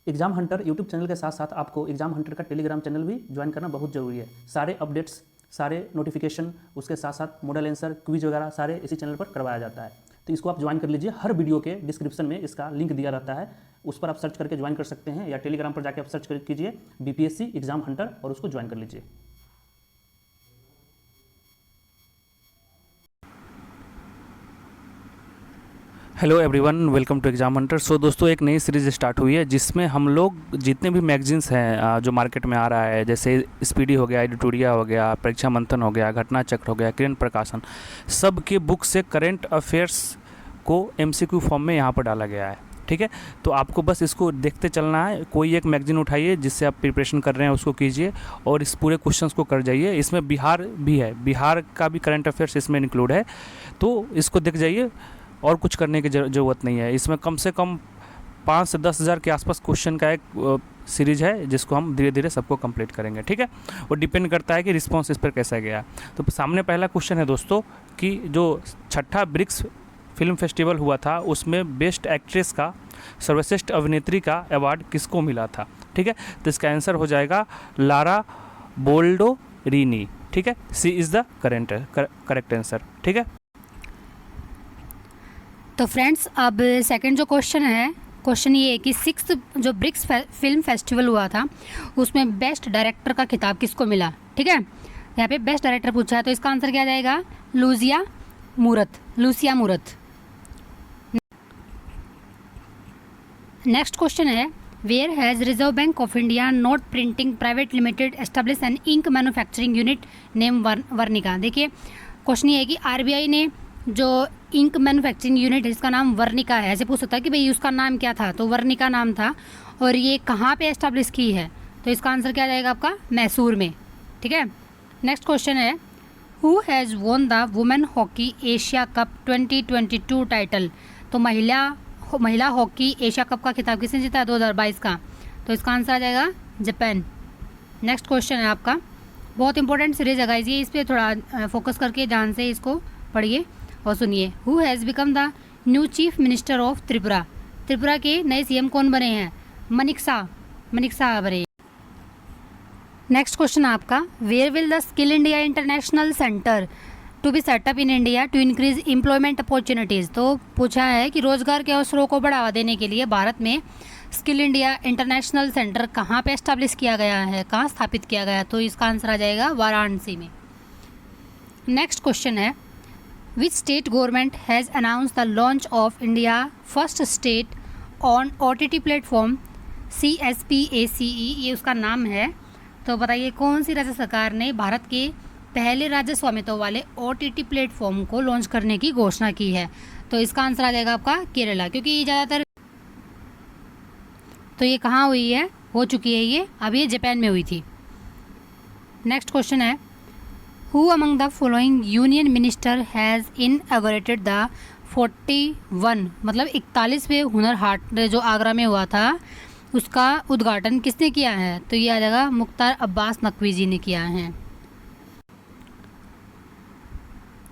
Exam Hunter YouTube channel के साथ साथ आपको एग्जाम हंटर का टेलीग्राम चैनल भी ज्वाइन करना बहुत ज़रूरी है। सारे अपडेट्स, सारे नोटिफिकेशन, उसके साथ साथ मॉडल आंसर, क्विज वगैरह सारे इसी चैनल पर करवाया जाता है। तो इसको आप ज्वाइन कर लीजिए। हर वीडियो के डिस्क्रिप्शन में इसका लिंक दिया रहता है, उस पर आप सर्च करके ज्वाइन कर सकते हैं, या टेलीग्राम पर जाकर आप सर्च कीजिए BPSC एग्जाम हंटर और उसको ज्वाइन कर लीजिए। Hello everyone, welcome to exam hunter. So दोस्तों, एक नई सीरीज़ स्टार्ट हुई है जिसमें हम लोग जितने भी मैगजीन्स हैं जो मार्केट में आ रहा है, जैसे स्पीडी हो गया, एडिटोरिया हो गया, परीक्षा मंथन हो गया, घटना चक्र हो गया, किरण प्रकाशन, सब के बुक से करंट अफेयर्स को MCQ फॉर्म में यहाँ पर डाला गया है। ठीक है, तो आपको बस इसको देखते चलना है। कोई एक मैगजीन उठाइए जिससे आप प्रिपरेशन कर रहे हैं, उसको कीजिए और इस पूरे क्वेश्चंस को कर जाइए। इसमें बिहार भी है, बिहार का भी करंट अफेयर्स इसमें इंक्लूड है, तो इसको देख जाइए और कुछ करने की ज़रूरत नहीं है। इसमें कम से कम 5 से 10 हज़ार के आसपास क्वेश्चन का एक सीरीज है जिसको हम धीरे धीरे सबको कंप्लीट करेंगे। ठीक है, वो डिपेंड करता है कि रिस्पांस इस पर कैसा गया। तो सामने पहला क्वेश्चन है दोस्तों कि जो 6ठा ब्रिक्स फिल्म फेस्टिवल हुआ था उसमें बेस्ट एक्ट्रेस का, सर्वश्रेष्ठ अभिनेत्री का अवार्ड किसको मिला था। ठीक है, तो इसका आंसर हो जाएगा लारा बोल्डोरिनी। ठीक है, सी इज़ द करेक्ट आंसर। ठीक है, तो फ्रेंड्स अब सेकंड जो क्वेश्चन है, क्वेश्चन ये है कि 6th जो ब्रिक्स फिल्म फेस्टिवल हुआ था उसमें बेस्ट डायरेक्टर का खिताब किसको मिला। ठीक है, यहाँ पे बेस्ट डायरेक्टर पूछा है, तो इसका आंसर क्या आ जाएगा, लूसिया मूरत। नेक्स्ट क्वेश्चन है, where has reserve bank of India note printing private limited establish an ink manufacturing unit name Varnika. देखिए क्वेश्चन ये है कि RBI ने जो इंक मैन्युफैक्चरिंग यूनिट है इसका नाम वर्निका है। ऐसे पूछ सकता है कि भाई उसका नाम क्या था, तो वर्निका नाम था, और ये कहाँ पे एस्टेब्लिश की है, तो इसका आंसर क्या जाएगा आपका, मैसूर में। ठीक है, नेक्स्ट क्वेश्चन है, who has won the women hockey Asia cup 2022 title. तो महिला हॉकी एशिया कप का खिताब किसने जीता है 2022 का, तो इसका आंसर आ जाएगा जापान। नेक्स्ट क्वेश्चन है आपका, बहुत इंपॉर्टेंट सीरीज है गाइस, ये इस पर थोड़ा फोकस करके ध्यान से इसको पढ़िए और सुनिए। Who has become the new chief minister of Tripura. Tripura के नए CM कौन बने हैं, मनिक शाह बने। नेक्स्ट क्वेश्चन आपका, where will the skill India international centre to be set up in India to increase employment opportunities. तो पूछा है कि रोजगार के अवसरों को बढ़ावा देने के लिए भारत में स्किल इंडिया इंटरनेशनल सेंटर कहाँ पे एस्टेब्लिश किया गया है, कहाँ स्थापित किया गया है, तो इसका आंसर आ जाएगा वाराणसी में। नेक्स्ट क्वेश्चन है, Which state government has announced the launch of India first state on OTT platform CSPACE, ये उसका नाम है। तो बताइए कौन सी राज्य सरकार ने भारत के पहले राज्य स्वामित्व वाले OTT प्लेटफॉर्म को लॉन्च करने की घोषणा की है, तो इसका आंसर आ जाएगा आपका केरला, क्योंकि ये ज़्यादातर, तो ये कहाँ हुई है, हो चुकी है ये, अब ये जापान में हुई थी। नेक्स्ट क्वेश्चन है, Who among the following union minister has inaugurated the 41 मतलब 41वें हुनर हाट जो आगरा में हुआ था उसका उद्घाटन किसने किया है, तो ये आ जाएगा मुख्तार अब्बास नकवी जी ने किया है।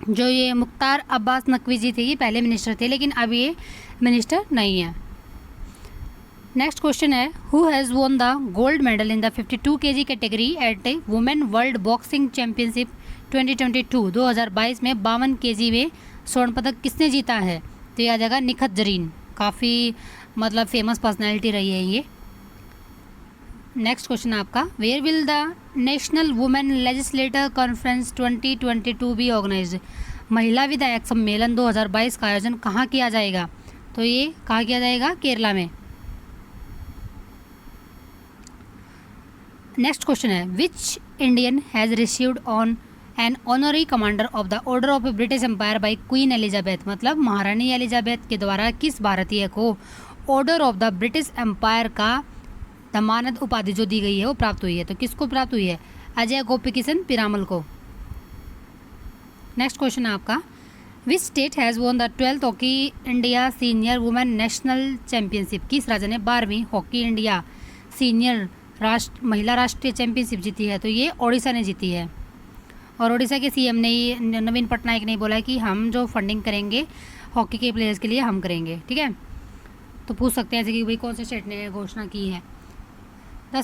जो ये मुख्तार अब्बास नकवी जी थे ये पहले मिनिस्टर थे, लेकिन अब ये मिनिस्टर नहीं है। नेक्स्ट क्वेश्चन है, who has won the gold medal in the 52 kg category at women world boxing championship 2022 में 52 kg में स्वर्ण पदक किसने जीता है, तो ये आ जाएगा निखत जरीन, काफ़ी मतलब फेमस पर्सनैलिटी रही है ये। नेक्स्ट क्वेश्चन आपका, where will the national women legislator conference 2022 be organised. महिला विधायक सम्मेलन 2022 का आयोजन कहाँ किया जाएगा, तो ये कहाँ किया जाएगा, केरला में। नेक्स्ट क्वेश्चन है, which Indian has received on an honorary commander of the order of British Empire by queen Elizabeth. मतलब महारानी एलिजाबेथ के द्वारा किस भारतीय को order of the British Empire का दमानत उपाधि जो दी गई है वो प्राप्त हुई है, तो किसको प्राप्त हुई है, अजय गोपी किशन पिरामल को। नेक्स्ट क्वेश्चन है आपका, विच state has won the 12th hockey India senior women national championship. किस राज्य ने 12वीं हॉकी इंडिया सीनियर महिला राष्ट्रीय चैंपियनशिप जीती है, तो ये ओडिशा ने जीती है। और ओडिशा के CM ने ही नवीन पटनायक ने बोला है कि हम जो फंडिंग करेंगे हॉकी के प्लेयर्स के लिए हम करेंगे। ठीक है, तो पूछ सकते हैं ऐसे कि भाई कौन से स्टेट ने घोषणा की है। The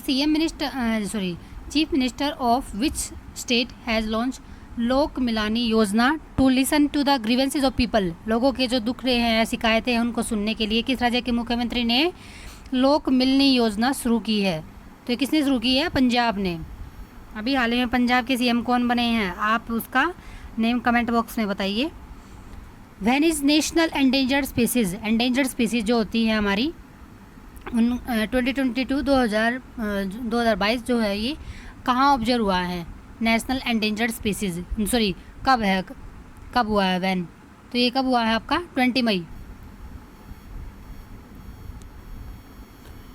chief minister of which state has launch Lok Milani योजना to listen to the grievances of people. लोगों के जो दुख रहे हैं, शिकायतें हैं, उनको सुनने के लिए किस राज्य के मुख्यमंत्री ने लोक मिलनी योजना शुरू की है? तो ये किसने शुरू की है? पंजाब ने। अभी हाल ही में पंजाब के सीएम कौन बने हैं? आप उसका नेम कमेंट बॉक्स में बताइए। When is national endangered species जो होती है हमारी, उन 2022 2022 जो है ये कहाँ ऑब्जर्व हुआ है? नेशनल एंडेंजर्ड स्पीसीज कब है, कब हुआ है व्हेन? तो ये कब हुआ है आपका? 20 मई।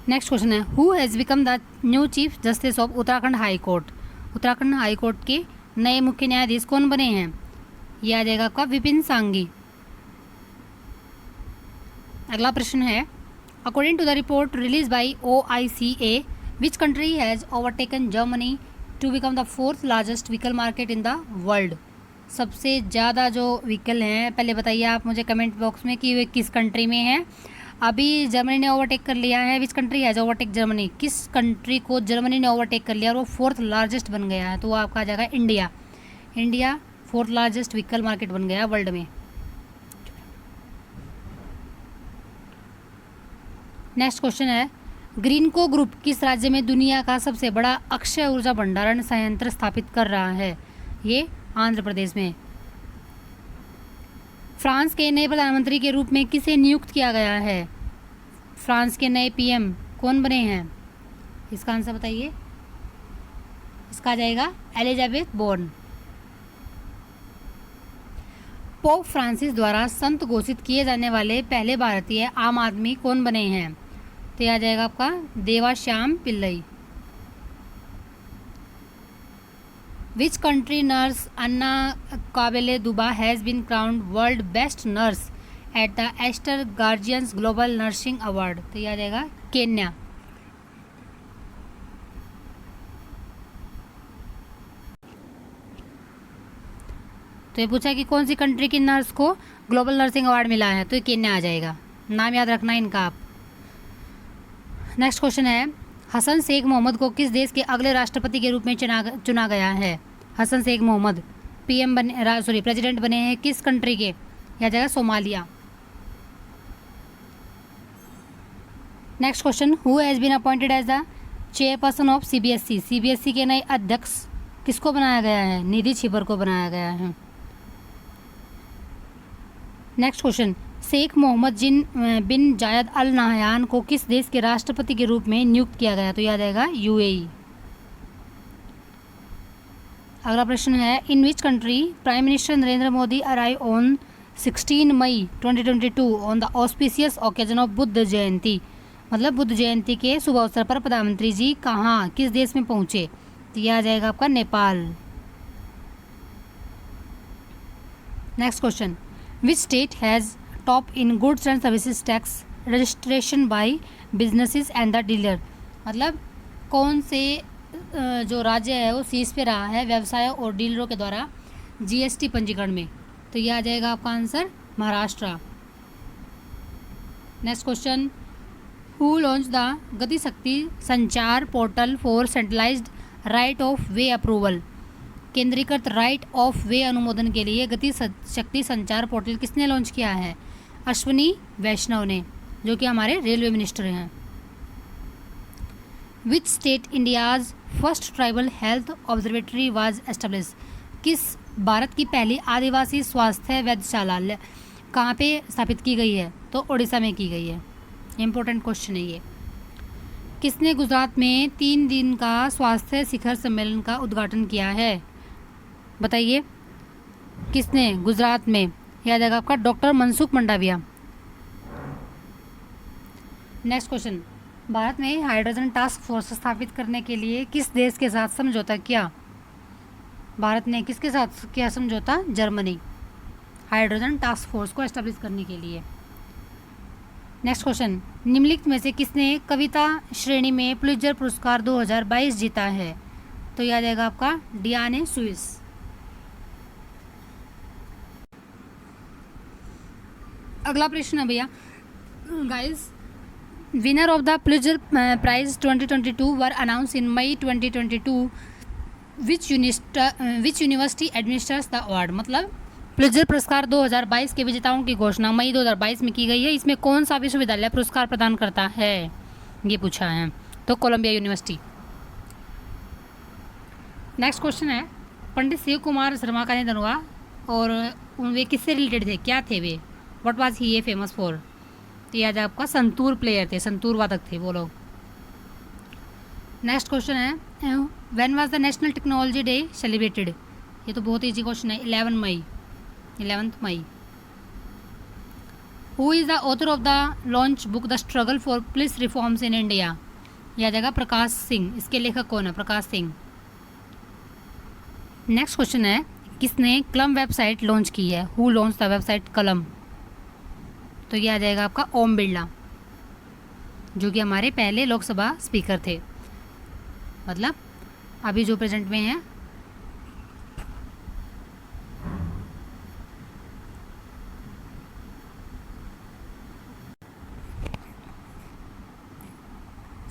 नेक्स्ट क्वेश्चन है, who has become the new chief justice of Uttarakhand high court? Uttarakhand high court के नए मुख्य न्यायाधीश कौन बने हैं? यह आ जाएगा आपका विपिन सांघी। अगला प्रश्न है, according to the report release by OICA, which country has overtaken Germany to become the 4th largest vehicle market in the world? सबसे ज़्यादा जो व्हीकल हैं, पहले बताइए आप मुझे कमेंट बॉक्स में कि वे किस कंट्री में है। अभी जर्मनी ने ओवरटेक कर लिया है। विच कंट्री हैज़ ओवरटेक जर्मनी? किस कंट्री को जर्मनी ने ओवरटेक कर लिया और वो 4th लार्जेस्ट बन गया है? तो वो आपका आ जाएगा India. India 4th largest vehicle market बन गया वर्ल्ड में। नेक्स्ट क्वेश्चन है, ग्रीनको ग्रुप किस राज्य में दुनिया का सबसे बड़ा अक्षय ऊर्जा भंडारण संयंत्र स्थापित कर रहा है? ये आंध्र प्रदेश में। फ्रांस के नए प्रधानमंत्री के रूप में किसे नियुक्त किया गया है? फ्रांस के नए PM कौन बने हैं? इसका आंसर बताइए। इसका आ जाएगा एलिजाबेथ बोर्न। पोप फ्रांसिस द्वारा संत घोषित किए जाने वाले पहले भारतीय आम आदमी कौन बने हैं? तो यह आ जाएगा आपका Devasahayam Pillai. Which country nurse Anna Qabale Duba has been crowned world best nurse at the Aster guardians global nursing award? तो यह आ जाएगा केन्या। तो ये पूछा कि कौन सी कंट्री की नर्स को ग्लोबल नर्सिंग अवार्ड मिला है? तो ये केन्या आ जाएगा। नाम याद रखना इनका आप। नेक्स्ट क्वेश्चन है, हसन शेख मोहम्मद को किस देश के अगले राष्ट्रपति के रूप में चुना गया है? हसन शेख मोहम्मद प्रेसिडेंट बने हैं किस कंट्री के? यह जाएगा Somalia. Next question, who has been appointed as the chairperson of CBSE के नए अध्यक्ष किसको बनाया गया है? निधि छिबर को बनाया गया है। नेक्स्ट क्वेश्चन, शेख मोहम्मद बिन जायद अल नाहयान को किस देश के राष्ट्रपति के रूप में नियुक्त किया गया? तो याद आएगा UAE। अगला प्रश्न है, in which country prime minister Narendra Modi arrive on 16 May 2022 on the auspicious occasion of Buddha Jayanti? मतलब बुद्ध जयंती के शुभ अवसर पर प्रधानमंत्री जी कहाँ, किस देश में पहुँचे? तो यह आ जाएगा आपका Nepal. Next question, which state has top in goods and services tax registration bye businesses and the dealer? मतलब कौन से जो राज्य है वो शीर्ष पे रहा है व्यवसायों और डीलरों के द्वारा GST पंजीकरण में? तो यह आ जाएगा आपका answer Maharashtra. Next question, who launch the गति शक्ति संचार portal for centralised right of way approval? केंद्रीकृत राइट ऑफ वे अनुमोदन के लिए गति शक्ति संचार पोर्टल किसने लॉन्च किया है? अश्विनी वैष्णव ने, जो कि हमारे रेलवे मिनिस्टर हैं। Which state India's first tribal health observatory was establish? किस भारत की पहली आदिवासी स्वास्थ्य वेधशाला कहाँ पे स्थापित की गई है? तो उड़ीसा में की गई है। इम्पोर्टेंट क्वेश्चन है ये। किसने गुजरात में 3 दिन का स्वास्थ्य शिखर सम्मेलन का उद्घाटन किया है? बताइए किसने गुजरात में? याद आएगा आपका doctor Mansukh Mandaviya. Next question, Bharat में हाइड्रोजन टास्क फोर्स स्थापित करने के लिए किस देश के साथ समझौता किया? भारत ने किसके साथ किया समझौता? जर्मनी, हाइड्रोजन टास्क फोर्स को एस्टेब्लिश करने के लिए। नेक्स्ट क्वेश्चन, निम्नलिखित में से किसने कविता श्रेणी में पुलित्जर पुरस्कार 2022 जीता है? तो याद आएगा आपका डियाने स्विस। अगला प्रश्न है भैया guys, winner of the Pulitzer prize 2022 were announce in May 2022. Which university administrates the award. मतलब प्लिजर पुरस्कार 2022 के विजेताओं की घोषणा मई 2022 में की गई है. इसमें कौन सा विश्वविद्यालय पुरस्कार प्रदान करता है, ये पूछा है. तो कोलंबिया यूनिवर्सिटी. नेक्स्ट क्वेश्चन है, पंडित शिव कुमार शर्मा का निधन हुआ और वे किससे रिलेटेड थे, क्या थे वे, what was he famous for. तो ये आज आपका संतूर प्लेयर थे, संतूर वादक थे वो लोग. नेक्स्ट क्वेश्चन है, when was the national technology day celebrated. ये तो बहुत ईजी क्वेश्चन है. 11th मई. Who is the author of the launch book the struggle for police reforms in India. यह आ जाएगा प्रकाश सिंह. इसके लेखक कौन है, प्रकाश सिंह. नेक्स्ट क्वेश्चन है, किसने कलम वेबसाइट लॉन्च की है, हु लॉन्च द वेबसाइट कलम. तो ये आ जाएगा आपका ओम बिरला, जो कि हमारे पहले लोकसभा स्पीकर थे, मतलब अभी जो प्रेजेंट में हैं.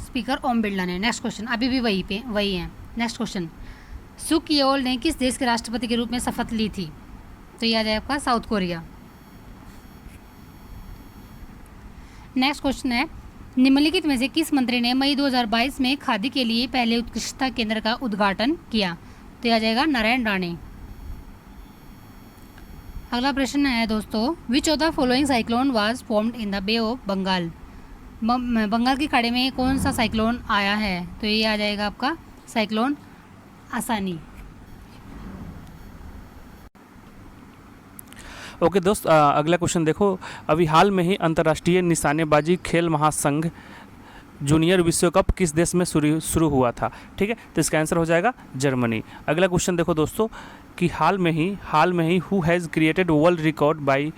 स्पीकर ओम बिरला ने. नेक्स्ट क्वेश्चन अभी भी वही है. नेक्स्ट क्वेश्चन, सुख येओल ने किस देश के राष्ट्रपति के रूप में शपथ ली थी. तो यह आ जाए आपका साउथ कोरिया. नेक्स्ट क्वेश्चन है, निम्नलिखित में से किस मंत्री ने मई 2022 में खादी के लिए पहले उत्कृष्टता केंद्र का उद्घाटन किया. तो यह आ जाएगा नारायण राणे. अगला प्रश्न है दोस्तों, which of the following cyclone was formed in the bay of Bengal. Bengal की खाड़ी में कौन सा साइक्लोन आया है. तो ये आ जाएगा आपका साइक्लोन आसानी. ओके दोस्त, अगला क्वेश्चन देखो. अभी हाल में ही अंतर्राष्ट्रीय निशानेबाजी खेल महासंघ जूनियर विश्व कप किस देश में शुरू हुआ था. ठीक है, तो इसका आंसर हो जाएगा जर्मनी. अगला क्वेश्चन देखो दोस्तों कि हाल में he who has created world record by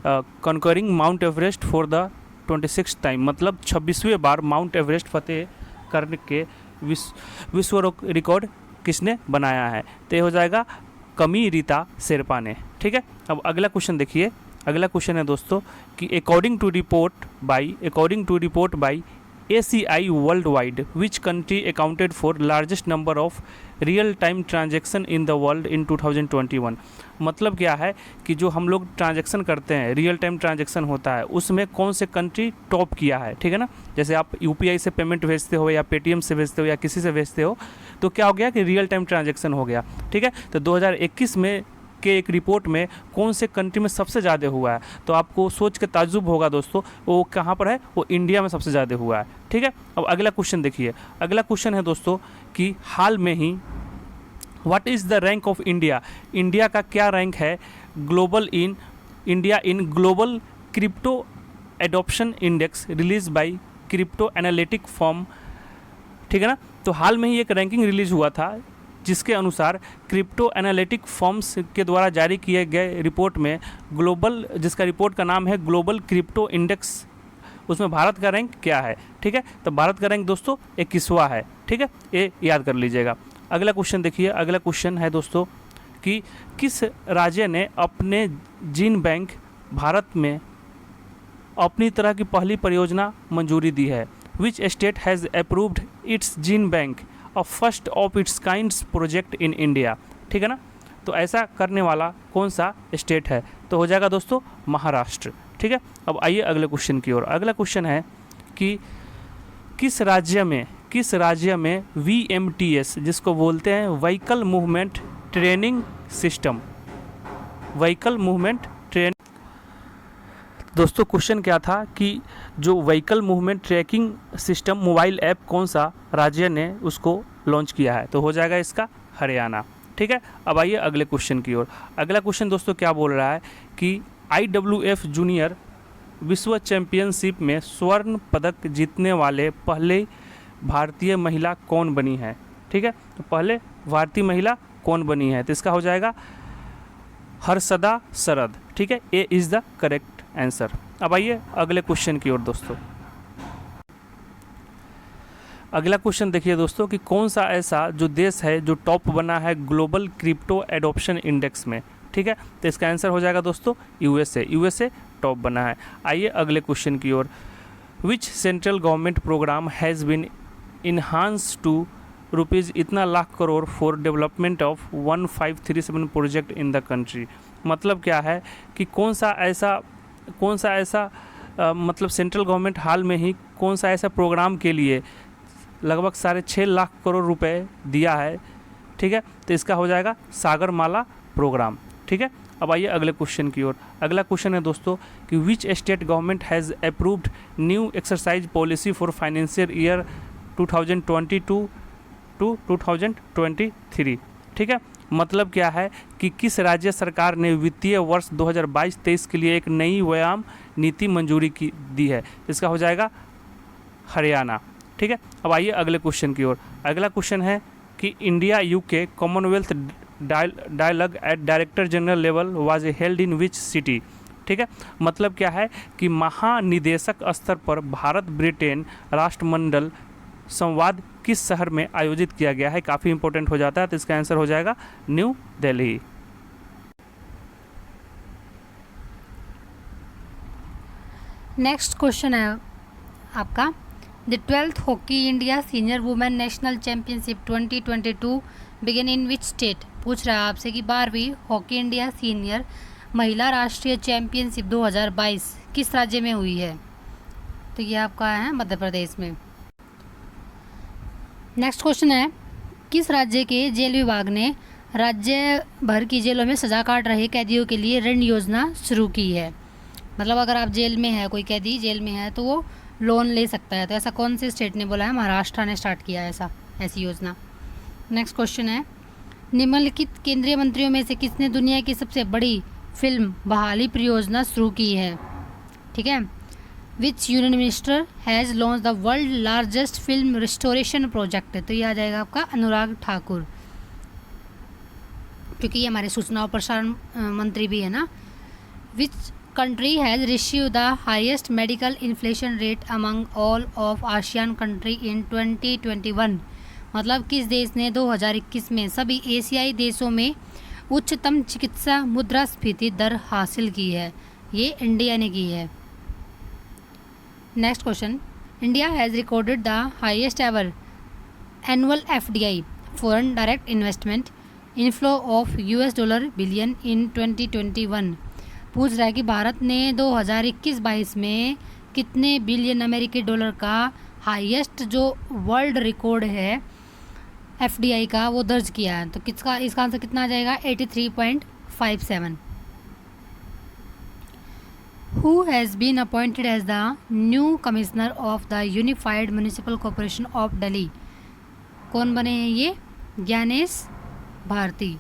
conquering mount Everest for the 26th time. मतलब 26वें बार माउंट एवरेस्ट फतेह करने के विश्व रिकॉर्ड किसने बनाया है. तो ये हो जाएगा कमी रीता शेरपा ने. ठीक है, अब अगला क्वेश्चन देखिए. अगला क्वेश्चन है दोस्तों कि according to report by ACI world wide which country accounted for largest number of real time transaction in the world in 2021. मतलब क्या है कि जो हम लोग ट्रांजैक्शन करते हैं, रियल टाइम ट्रांजैक्शन होता है, उसमें कौन से कंट्री टॉप किया है. ठीक है ना, जैसे आप UPI से पेमेंट भेजते हो या पेटीएम से भेजते हो या किसी से भेजते हो, तो क्या हो गया कि रियल टाइम ट्रांजैक्शन हो गया. ठीक है, तो 2021 में के एक रिपोर्ट में कौन से कंट्री में सबसे ज़्यादा हुआ है. तो आपको सोच के ताज्जुब होगा दोस्तों, वो कहाँ पर है, वो इंडिया में सबसे ज़्यादा हुआ है. ठीक है, अब अगला क्वेश्चन देखिए. अगला क्वेश्चन है दोस्तों कि हाल में ही what is the rank of India. India का क्या रैंक है India in global crypto adoption index release by crypto analytic firm. ठीक है ना, तो हाल में ही एक रैंकिंग रिलीज हुआ था जिसके अनुसार क्रिप्टो एनालिटिक फर्म्स के द्वारा जारी किए गए रिपोर्ट में जिसका रिपोर्ट का नाम है ग्लोबल क्रिप्टो इंडेक्स, उसमें भारत का रैंक क्या है. ठीक है, तो भारत का रैंक दोस्तों 21वां है. ठीक है, ये याद कर लीजिएगा. अगला क्वेश्चन देखिए. अगला क्वेश्चन है दोस्तों कि किस राज्य ने अपने जीन बैंक भारत में अपनी तरह की पहली परियोजना मंजूरी दी है. विच state has approved it's gene bank a first of its kinds project in India. ठीक है ना, तो ऐसा करने वाला कौन सा स्टेट है. तो हो जाएगा दोस्तों महाराष्ट्र. ठीक है, अब आइए अगले क्वेश्चन की ओर. अगला क्वेश्चन है कि किस राज्य में VMTS जिसको बोलते हैं vehicle movement training system, vehicle movement train. दोस्तों क्वेश्चन क्या था कि जो vehicle movement tracking system mobile app कौन सा राज्य ने उसको लॉन्च किया है. तो हो जाएगा इसका हरियाणा. ठीक है, अब आइए अगले क्वेश्चन की ओर. अगला क्वेश्चन दोस्तों क्या बोल रहा है कि IWF जूनियर विश्व चैंपियनशिप में स्वर्ण पदक जीतने वाले पहले भारतीय महिला कौन बनी है. ठीक है, तो पहले भारतीय महिला कौन बनी है. तो इसका हो जाएगा हर्षदा शरद. ठीक है, A is the correct answer. अब आइए अगले क्वेश्चन की ओर दोस्तों. अगला क्वेश्चन देखिए दोस्तों कि कौन सा ऐसा जो देश है जो टॉप बना है ग्लोबल क्रिप्टो एडॉप्शन इंडेक्स में. ठीक है, तो इसका आंसर हो जाएगा दोस्तों USA टॉप बना है. आइए अगले क्वेश्चन की ओर. Which central government programme has been enhance to rupees इतना lakh crore for development of 1537 project in the country. मतलब क्या है कि कौन सा ऐसा मतलब सेंट्रल गवर्नमेंट हाल में ही कौन सा ऐसा प्रोग्राम के लिए लगभग 6.5 लाख करोड़ रुपए दिया है। ठीक है, तो इसका हो जाएगा सागरमाला प्रोग्राम। ठीक है, अब आइए अगले क्वेश्चन की ओर। अगला क्वेश्चन है दोस्तों कि which state government has approved new exercise policy for financial year 2022 to 2023। ठीक है, मतलब क्या है कि किस राज्य सरकार ने वित्तीय वर्ष 2022-23 के लिए एक नई व्यायाम नीति मंजूरी दी है। इसका हो जाएगा हरियाणा। ठीक है, अब आइए अगले क्वेश्चन की ओर। अगला क्वेश्चन है कि India UK commonwealth dialogue at director general level was held in which city. ठीक है, मतलब क्या है कि महानिदेशक स्तर पर भारत ब्रिटेन राष्ट्रमंडल संवाद किस शहर में आयोजित किया गया है। काफ़ी इंपॉर्टेंट हो जाता है, तो इसका आंसर हो जाएगा न्यू दिल्ली। नेक्स्ट क्वेश्चन है आपका, the 12th hockey India senior women national championship 2022 begin in which state. पूछ रहा है आपसे कि 12वीं हॉकी इंडिया सीनियर महिला राष्ट्रीय चैम्पियनशिप 2022 किस राज्य में हुई है। तो ये आपका है मध्य प्रदेश में। नेक्स्ट क्वेश्चन है, किस राज्य के जेल विभाग ने राज्य भर की जेलों में सज़ा काट रहे कैदियों के लिए ऋण योजना शुरू की है। मतलब अगर आप जेल में है, कोई कैदी जेल में है तो वो लोन ले सकता है। तो ऐसा कौन से स्टेट ने बोला है? महाराष्ट्र ने स्टार्ट किया है ऐसी योजना। नेक्स्ट क्वेश्चन है, निम्नलिखित केंद्रीय मंत्रियों में से किसने दुनिया की सबसे बड़ी फिल्म बहाली परियोजना शुरू की है। ठीक है, विच union minister has launch the world largest film restoration project. तो ये आ जाएगा आपका अनुराग ठाकुर, क्योंकि ये हमारे सूचना और प्रसारण मंत्री भी है ना। विच country has received the highest medical inflation rate among all of ASEAN country in 2021। मतलब किस देश ने 2021 में सभी एशियाई देशों में उच्चतम चिकित्सा मुद्रास्फीति दर हासिल की है। ये इंडिया ने की है। Next question, India has recorded the highest ever annual FDI foreign direct investment inflow of $1 billion in 2021। पूछ रहा है कि भारत ने 2021-22 में कितने बिलियन अमेरिकी डॉलर का हाईएस्ट जो वर्ल्ड रिकॉर्ड है FDI का वो दर्ज किया है। तो इसका आंसर कितना आ जाएगा? 83.57। Who has been appointed as the new commissioner of the unified municipal corporation of Delhi. कौन बने हैं ये? Gyanesh Bharti.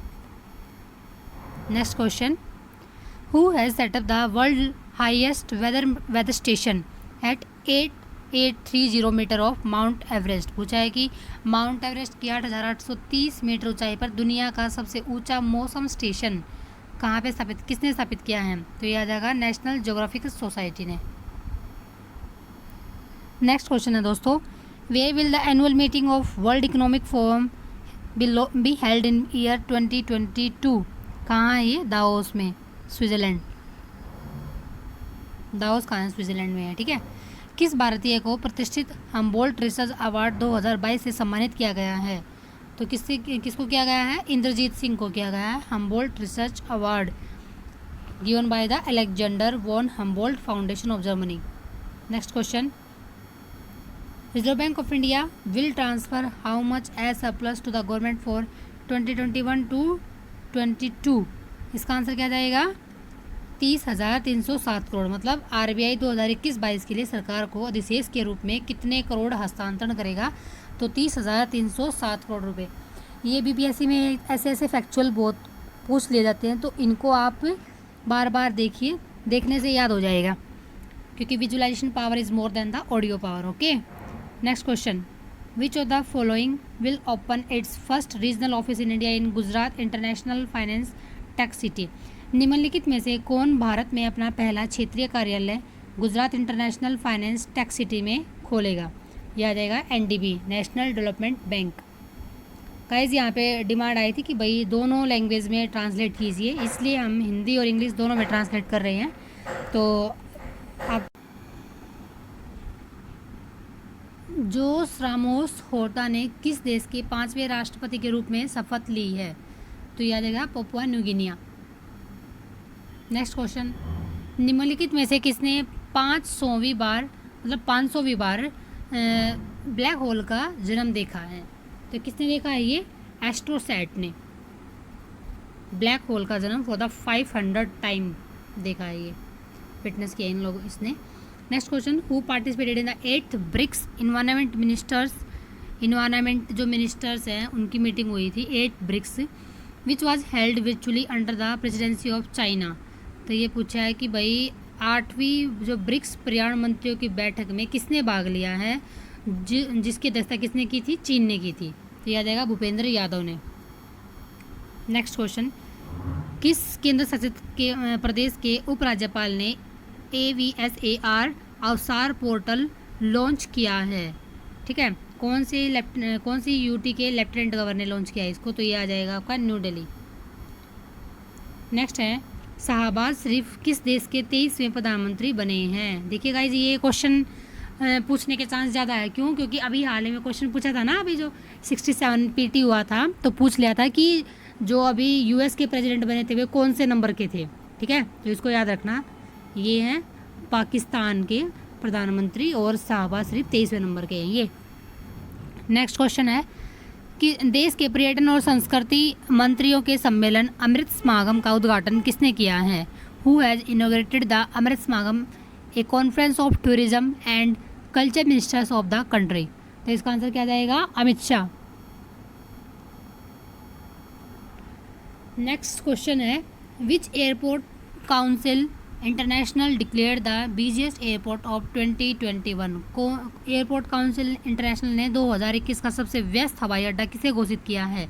Next question, who has set up the world highest weather station at 8830 metre of Mount Everest. पूछा है कि माउंट एवरेस्ट की 8830 metre ऊंचाई पर दुनिया का सबसे ऊंचा मौसम स्टेशन कहाँ पे किसने स्थापित किया है? तो ये आ जाएगा नेशनल ज्योग्राफिकल सोसाइटी ने। नेक्स्ट क्वेश्चन है दोस्तों, where will the annual meeting of world economic forum be held in year 2022। कहाँ है ये? दाओस में, स्विट्ज़रलैंड। दाओस कहाँ है? स्विट्ज़रलैंड में है। ठीक है, किस भारतीय को प्रतिष्ठित हम्बोल्ट रिसर्च अवार्ड 2022 से सम्मानित किया गया है? तो किसको किया गया है? इंद्रजीत सिंह को किया गया है Humboldt research award given by the Alexander von Humboldt foundation of Germany. Next question, reserve bank of India will transfer how much as surplus to the government for 2021 to 22। इसका आंसर क्या जाएगा? 30,307 करोड़। मतलब RBI 2021-22 के लिए सरकार को अधिशेष के रूप में कितने करोड़ हस्तांतरण करेगा? तो 30,307 करोड़ रुपए। ये BPSC में ऐसे फैक्चुअल बहुत पूछ लिए जाते हैं, तो इनको आप बार बार देखिए, देखने से याद हो जाएगा, क्योंकि visualisation power is more than the audio power. Okay, next question, which of the following will open its first regional office in India in Gujarat international finance tax city. निम्नलिखित में से कौन भारत में अपना पहला क्षेत्रीय कार्यालय Gujarat international finance tax city में खोलेगा? यह आ जाएगा NDB, national development bank. Guys यहाँ पे डिमांड आई थी कि भाई दोनों लैंग्वेज में ट्रांसलेट कीजिए, इसलिए हम हिंदी और इंग्लिश दोनों में ट्रांसलेट कर रहे हैं। तो आप जोस रामोस होर्टा ने किस देश के 5वें राष्ट्रपति के रूप में शपथ ली है? तो याद आएगा Papua new Guinea. Next question, निम्नलिखित में से किसने 500वीं बार ब्लैक होल का जन्म देखा है? तो किसने देखा है? ये एस्ट्रोसैट ने ब्लैक होल का जन्म फॉर द 500 टाइम देखा है। ये फिटनेस किया इन लोगों इसने। Next question, who participated in the 8th BRICS environment जो मिनिस्टर्स हैं उनकी मीटिंग हुई थी 8 BRICS which was held virtually under the presidency of China. तो ये पूछा है कि भाई 8वीं जो ब्रिक्स पर्यावरण मंत्रियों की बैठक में किसने भाग लिया है, जिसकी अध्यक्षता किसने की थी? चीन ने की थी। तो याद आएगा भूपेंद्र यादव ने। नेक्स्ट क्वेश्चन, किस केंद्र शासित प्रदेश के उपराज्यपाल ने AVSAR अवसार पोर्टल लॉन्च किया है? ठीक है, कौन सी यूटी के लेफ्टिनेंट गवर्नर ने लॉन्च किया है इसको? तो ये आ जाएगा आपका न्यू दिल्ली। नेक्स्ट है, शाहबाज शरीफ किस देश के 23वें प्रधानमंत्री बने हैं? देखिए गाइज, ये क्वेश्चन पूछने के चांस ज़्यादा है। क्यों? क्योंकि अभी हाल ही में क्वेश्चन पूछा था ना, अभी जो 67 PT हुआ था तो पूछ लिया था कि जो अभी US के प्रेसिडेंट बने थे वे कौन से नंबर के थे। ठीक है, तो इसको याद रखना। ये हैं पाकिस्तान के प्रधानमंत्री और शाहबाज शरीफ 23वें नंबर के हैं ये। नेक्स्ट क्वेश्चन है कि देश के पर्यटन और संस्कृति मंत्रियों के सम्मेलन अमृत समागम का उद्घाटन किसने किया है? Who has inaugurated the Amrit Samagam, a conference of tourism and culture ministers of the country? तो इसका आंसर क्या जाएगा? अमित शाह। नेक्स्ट क्वेश्चन है, which airport council international declare the busiest airport of 2021? को एयरपोर्ट काउंसिल इंटरनेशनल ने 2021 का सबसे व्यस्त हवाई अड्डा किसे घोषित किया है?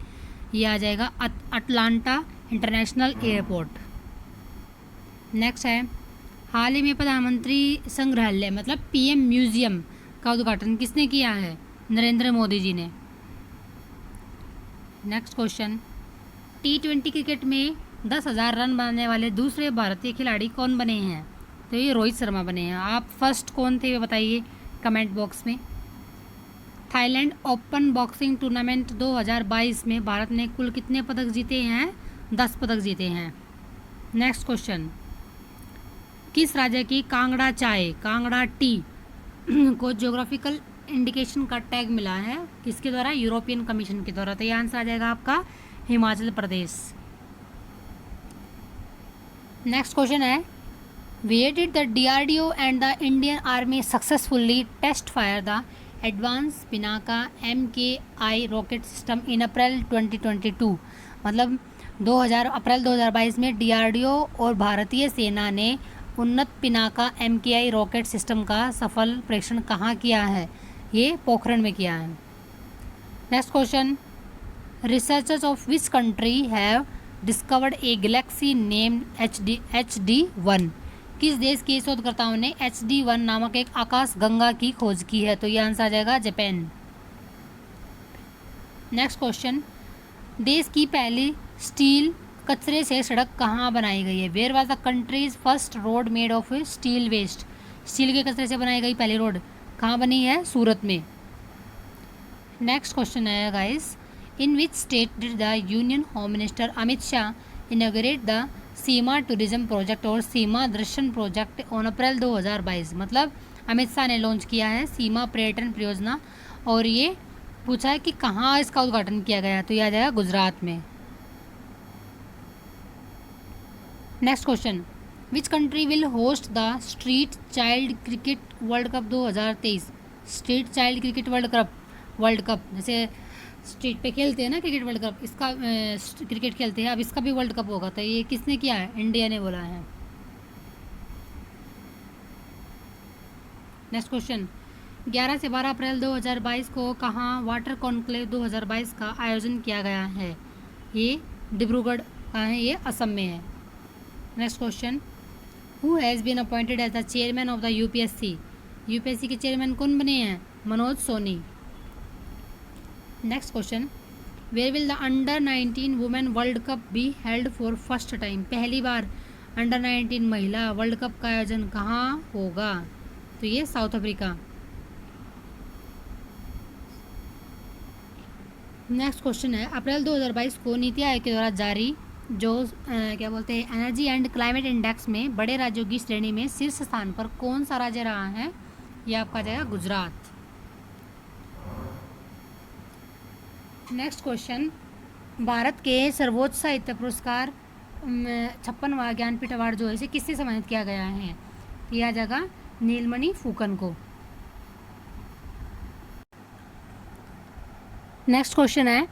ये आ जाएगा अटलांटा इंटरनेशनल एयरपोर्ट। नेक्स्ट है, हाल ही में प्रधानमंत्री संग्रहालय मतलब PM म्यूजियम का उद्घाटन किसने किया है? नरेंद्र मोदी जी ने। नेक्स्ट क्वेश्चन, T20 क्रिकेट में 10,000 रन बनाने वाले दूसरे भारतीय खिलाड़ी कौन बने हैं? तो ये रोहित शर्मा बने हैं। आप फर्स्ट कौन थे ये बताइए कमेंट बॉक्स में। थाईलैंड ओपन बॉक्सिंग टूर्नामेंट 2022 में भारत ने कुल कितने पदक जीते हैं? 10 पदक जीते हैं। नेक्स्ट क्वेश्चन, किस राज्य की कांगड़ा चाय, कांगड़ा टी को ज्योग्राफिकल इंडिकेशन का टैग मिला है? किसके द्वारा? यूरोपियन कमीशन के द्वारा। तो ये आंसर आ जाएगा आपका हिमाचल प्रदेश। नेक्स्ट क्वेश्चन है, where did the DRDO and the Indian army successfully test fire the advance Pinaka MKI rocket system in April 2022? मतलब अप्रैल 2022 में DRDO और भारतीय सेना ने उन्नत पिनाका MKI रॉकेट सिस्टम का सफल परीक्षण कहाँ किया है? ये पोखरण में किया है। Next question, researchers of which country have discovered A Galaxy named HD1? किस देश के शोधकर्ताओं ने HD1 नामक एक आकाश गंगा की खोज की है? तो ये आंसर आ जाएगा जापान। नेक्स्ट क्वेश्चन, देश की पहली स्टील कचरे से सड़क कहाँ बनाई गई है? Where was the countries first road made of steel waste? Steel के कचरे से बनाई गई पहली रोड कहाँ बनी है? सूरत में। नेक्स्ट क्वेश्चन है guys, in which state did the union home minister Amit Shah inaugurate the Seema tourism project और सीमा दर्शन प्रोजेक्ट ऑन अप्रैल 2022? मतलब अमित शाह ने लॉन्च किया है सीमा पर्यटन परियोजना और ये पूछा है कि कहाँ इसका उद्घाटन किया गया? तो यह आ जाएगा गुजरात में। Next question, which country will host the street child cricket world cup 2023? Street child cricket world cup जैसे स्ट्रीट पे खेलते हैं ना क्रिकेट वर्ल्ड कप, इसका क्रिकेट खेलते हैं, अब इसका भी वर्ल्ड कप होगा। तो ये किसने किया है? इंडिया ने बोला है। नेक्स्ट क्वेश्चन, 11 से 12 अप्रैल 2022 को कहाँ वाटर कॉन्क्लेव 2022 का आयोजन किया गया है? ये डिब्रूगढ़ का है, ये असम में है। Next question, who has been appointed as the chairman of the UPSC? UPSC के चेयरमैन कौन बने हैं? Manoj Soni. Next question, where will the under nineteen women world cup be held for first time? पहली बार अंडर-19 महिला वर्ल्ड कप का आयोजन कहाँ होगा? तो ये साउथ अफ्रीका। नेक्स्ट क्वेश्चन है, अप्रैल 2022 को नीति आयोग के द्वारा जारी जो क्या बोलते हैं एनर्जी एंड क्लाइमेट इंडेक्स में बड़े राज्यों की श्रेणी में शीर्ष स्थान पर कौन सा राज्य रहा है? ये आपका जाएगा गुजरात। नेक्स्ट क्वेश्चन, भारत के सर्वोच्च साहित्य पुरस्कार 56वां ज्ञानपीठ अवार्ड जो है इसे किससे सम्मानित किया गया है? ये आ जाएगा नीलमणि फूकन को। नेक्स्ट क्वेश्चन है,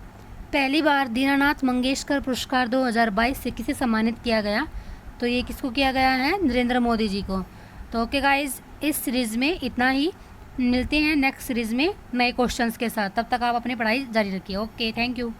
पहली बार दीनानाथ मंगेशकर पुरस्कार 2022 से किसे सम्मानित किया गया? तो ये किसको किया गया है? नरेंद्र मोदी जी को। तो ओके गाइज, इस सीरीज़ में इतना ही, मिलते हैं नेक्स्ट सीरीज़ में नए क्वेश्चंस के साथ। तब तक आप अपनी पढ़ाई जारी रखिए। Okay, thank you.